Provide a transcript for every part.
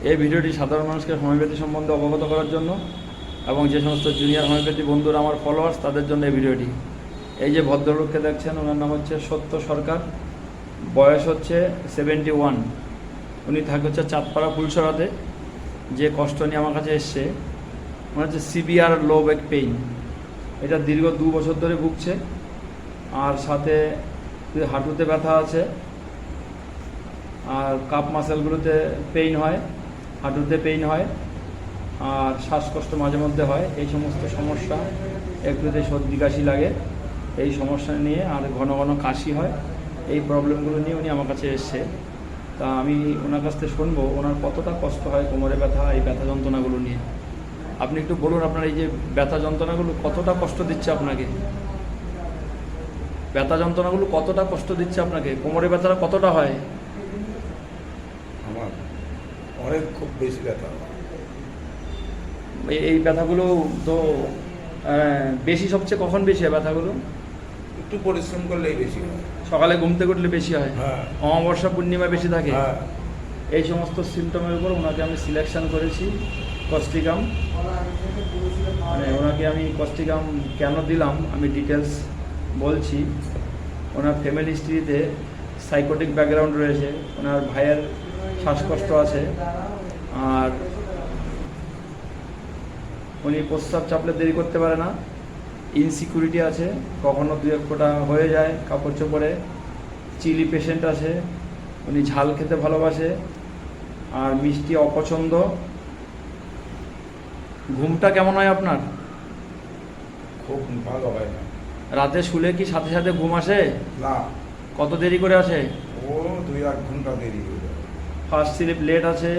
এই ভিডিওটি সাধারণ মানুষকে হোমিওপ্যাথি সম্বন্ধে অবগত করার জন্য এবং যে সমস্ত জুনিয়র হোমিওপ্যাথি বন্ধুরা আমার ফলোয়ার্স তাদের জন্য এই ভিডিওটি। এই যে ভদ্রলোককে দেখছেন, ওনার নাম হচ্ছে সত্য সরকার, বয়স হচ্ছে 71। উনি থাকে হচ্ছে চাঁদপাড়া ফুলসরাতে। যে কষ্ট নিয়ে আমার কাছে এসছে, ওনার হচ্ছে সিভিয়ার লো ব্যাক পেইন। এটা দীর্ঘ 2 বছর ধরে ভুগছে। আর সাথে হাঁটুতে ব্যথা আছে, আর কাপ মাসেলগুলোতে পেইন হয়, হাঁটুতে পেইন হয়, আর শ্বাসকষ্ট মাঝে মধ্যে হয়। এই সমস্ত সমস্যা, একটুতে সর্দি কাশি লাগে, এই সমস্যা নিয়ে, আর ঘন ঘন কাশি হয়। এই প্রবলেমগুলো নিয়ে উনি আমার কাছে এসছে। তা আমি ওনার কাছ থেকে শুনবো ওনার কতটা কষ্ট হয় কোমরে ব্যথা, এই ব্যথা যন্ত্রণাগুলো নিয়ে। আপনি একটু বলুন, আপনার এই যে ব্যথা যন্ত্রণাগুলো কতটা কষ্ট দিচ্ছে আপনাকে? ব্যথা যন্ত্রণাগুলো কতটা কষ্ট দিচ্ছে আপনাকে? কোমরে ব্যথাটা কতটা হয়? আমার অনেক, খুব বেশি ব্যথা। এই ব্যথাগুলো তো বেশি, সবচেয়ে কখন বেশি হয় ব্যথাগুলো? একটু পরিশ্রম করলেই বেশি হয়। সকালে ঘুম থেকে উঠলে বেশি হয়, হ্যাঁ। অমাবস্যা পূর্ণিমা বেশি থাকে। হ্যাঁ। এই সমস্ত সিমটমের উপর ওনাকে আমি সিলেকশন করেছি কস্টিকাম। মানে ওনাকে আমি কস্টিকাম কেন দিলাম আমি ডিটেলস বলছি। ওনার ফ্যামিলি হিস্ট্রিতে সাইকোটিক ব্যাকগ্রাউন্ড রয়েছে, ওনার ভাইয়ের শ্বাসকষ্ট আছে, আর উনি প্রস্রাব চাপলে দেরি করতে পারে না, ইনসিকিউরিটি আছে, কখনো 2-1 ফোঁটা হয়ে যায় কাপড় চোপড়ে, চিলি পেশেন্ট আছে, উনি ঝাল খেতে ভালোবাসে, আর মিষ্টি অপছন্দ। ঘুমটা কেমন হয় আপনার? খুব ভালো হয় না। রাতে শুলে কি সাথে সাথে ঘুম আসে? না, কত দেরি করে আসে? ও 2-1 ঘন্টা দেরি হয়ে যায়। ফার্স্ট স্লিপ লেট আছে,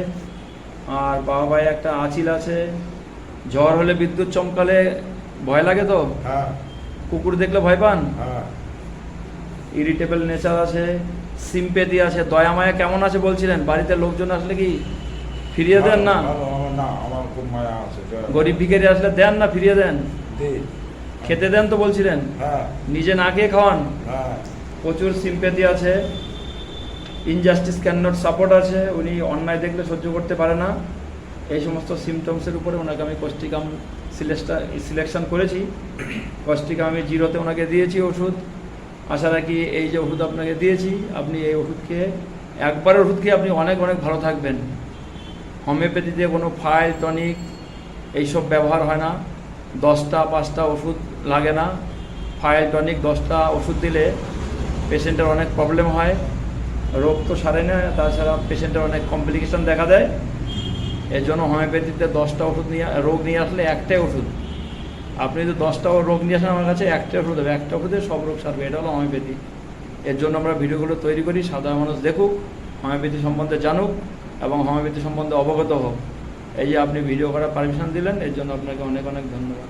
আর বাবা ভাই একটা আঁচিল আছে। ঝড় হলে বিদ্যুৎ চমকালে ভয় লাগে তো? হ্যাঁ। কুকুর দেখলে ভয় পান? হ্যাঁ। ইরিটেবল নেচার আছে, সিম্পেথি আছে। দয়া মায়া কেমন আছে বলছিলেন? বাড়িতে লোকজন আসলে কি ফিরিয়ে দেন না? না, আমার খুব মায়া আছে। গরিব ভিখারি আসলে দেন না ফিরিয়ে দেন? দে। খেতে দেন তো বলছিলেন? হ্যাঁ। নিজে না খেয়ে খাওয়ান? হ্যাঁ। প্রচুর সিম্পেথি আছে, ইনজাস্টিস ক্যান নট সাপোর্ট আছে, উনি অন্যায় দেখলে সহ্য করতে পারে না। এই সমস্ত সিমটমসের উপরে ওনাকে আমি কস্টিকাম সিলেকশন করেছি। কস্টিকাম আমি 0-তে ওনাকে দিয়েছি ওষুধ। আশা রাখি এই যে ওষুধ আপনাকে দিয়েছি, আপনি এই ওষুধ খেয়ে, একবারের ওষুধ খেয়ে আপনি অনেক অনেক ভালো থাকবেন। হোমিওপ্যাথিতে কোনো ফাইল টনিক এইসব ব্যবহার হয় না। 10টা 5টা ওষুধ লাগে না। ফাইল টনিক 10টা ওষুধ দিলে পেশেন্টের অনেক প্রবলেম হয়, রোগ তো সারে না, তাছাড়া পেশেন্টের অনেক কমপ্লিকেশন দেখা দেয়। এর জন্য হোমিওপ্যাথিতে 10টা ওষুধ নিয়ে, রোগ নিয়ে আসলে একটাই ওষুধ। আপনি যদি 10টা রোগ নিয়ে আসেন আমার কাছে, একটাই ওষুধ হবে, একটা ওষুধে সব রোগ সারবে। এটা হলো হোমিওপ্যাথি। এর জন্য আমরা ভিডিওগুলো তৈরি করি, সাধারণ মানুষ দেখুক, হোমিওপ্যাথি সম্বন্ধে জানুক এবং হোমিওপ্যাথি সম্বন্ধে অবগত হোক। এই যে আপনি ভিডিও করার পারমিশন দিলেন, এর জন্য আপনাকে অনেক অনেক ধন্যবাদ।